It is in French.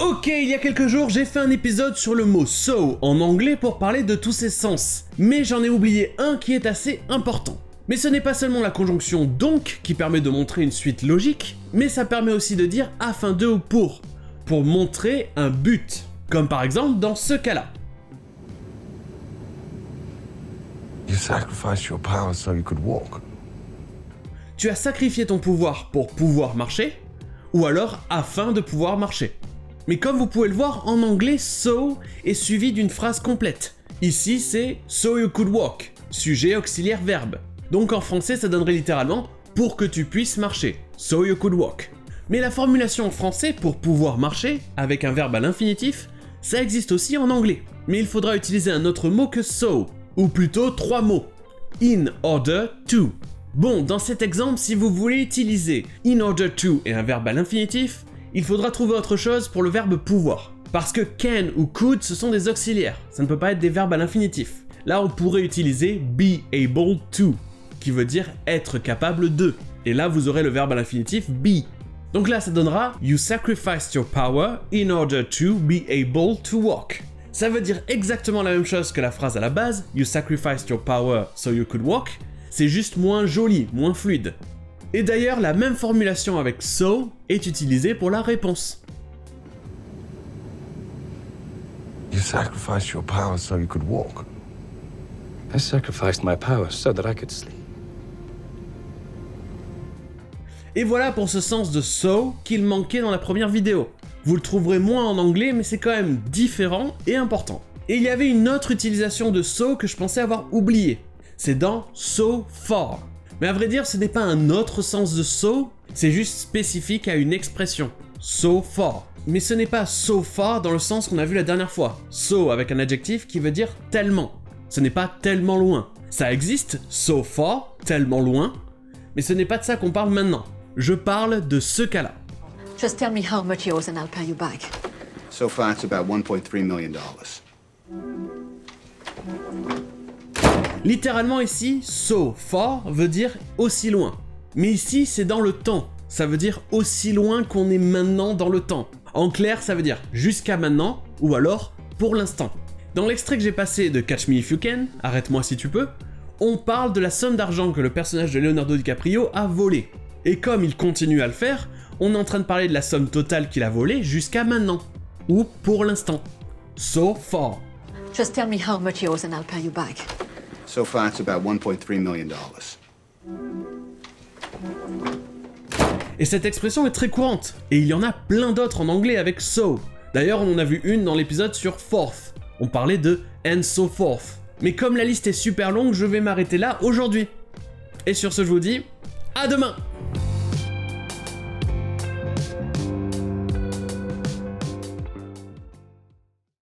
Ok, il y a quelques jours, j'ai fait un épisode sur le mot so en anglais pour parler de tous ses sens. Mais j'en ai oublié un qui est assez important. Mais ce n'est pas seulement la conjonction donc qui permet de montrer une suite logique, mais ça permet aussi de dire afin de ou pour montrer un but. Comme par exemple dans ce cas-là. You sacrificed your power so you could walk. Tu as sacrifié ton pouvoir pour pouvoir marcher, ou alors afin de pouvoir marcher. Mais comme vous pouvez le voir, en anglais, so est suivi d'une phrase complète. Ici, c'est so you could walk, sujet auxiliaire verbe. Donc en français, ça donnerait littéralement pour que tu puisses marcher, so you could walk. Mais la formulation en français pour pouvoir marcher, avec un verbe à l'infinitif, ça existe aussi en anglais. Mais il faudra utiliser un autre mot que so, ou plutôt 3 mots. In order to. Bon, dans cet exemple, si vous voulez utiliser in order to et un verbe à l'infinitif, il faudra trouver autre chose pour le verbe pouvoir. Parce que can ou could, ce sont des auxiliaires, ça ne peut pas être des verbes à l'infinitif. Là, on pourrait utiliser be able to, qui veut dire être capable de. Et là, vous aurez le verbe à l'infinitif be. Donc là, ça donnera you sacrificed your power in order to be able to walk. Ça veut dire exactement la même chose que la phrase à la base, you sacrificed your power so you could walk, c'est juste moins joli, moins fluide. Et d'ailleurs, la même formulation avec so est utilisée pour la réponse. You sacrificed your power so you could walk. I sacrificed my power so that I could sleep. Et voilà pour ce sens de so qu'il manquait dans la première vidéo. Vous le trouverez moins en anglais, mais c'est quand même différent et important. Et il y avait une autre utilisation de so que je pensais avoir oublié. C'est dans so far. Mais à vrai dire, ce n'est pas un autre sens de so, c'est juste spécifique à une expression. So far. Mais ce n'est pas so far dans le sens qu'on a vu la dernière fois. So avec un adjectif qui veut dire tellement. Ce n'est pas tellement loin. Ça existe, so far, tellement loin, mais ce n'est pas de ça qu'on parle maintenant. Je parle de ce cas-là. Just tell me how much yours and I'll pay you back. So far, it's about $1.3 million. Littéralement ici, so far veut dire aussi loin. Mais ici, c'est dans le temps. Ça veut dire aussi loin qu'on est maintenant dans le temps. En clair, ça veut dire jusqu'à maintenant, ou alors pour l'instant. Dans l'extrait que j'ai passé de Catch Me If You Can, Arrête-moi si tu peux, on parle de la somme d'argent que le personnage de Leonardo DiCaprio a volé. Et comme il continue à le faire, on est en train de parler de la somme totale qu'il a volée jusqu'à maintenant. Ou pour l'instant. So far. Just tell me how much yours and I'll pay you back. So far, it's about $1.3 million. Et cette expression est très courante, et il y en a plein d'autres en anglais avec so. D'ailleurs, on en a vu une dans l'épisode sur forth. On parlait de and so forth. Mais comme la liste est super longue, je vais m'arrêter là aujourd'hui. Et sur ce, je vous dis à demain!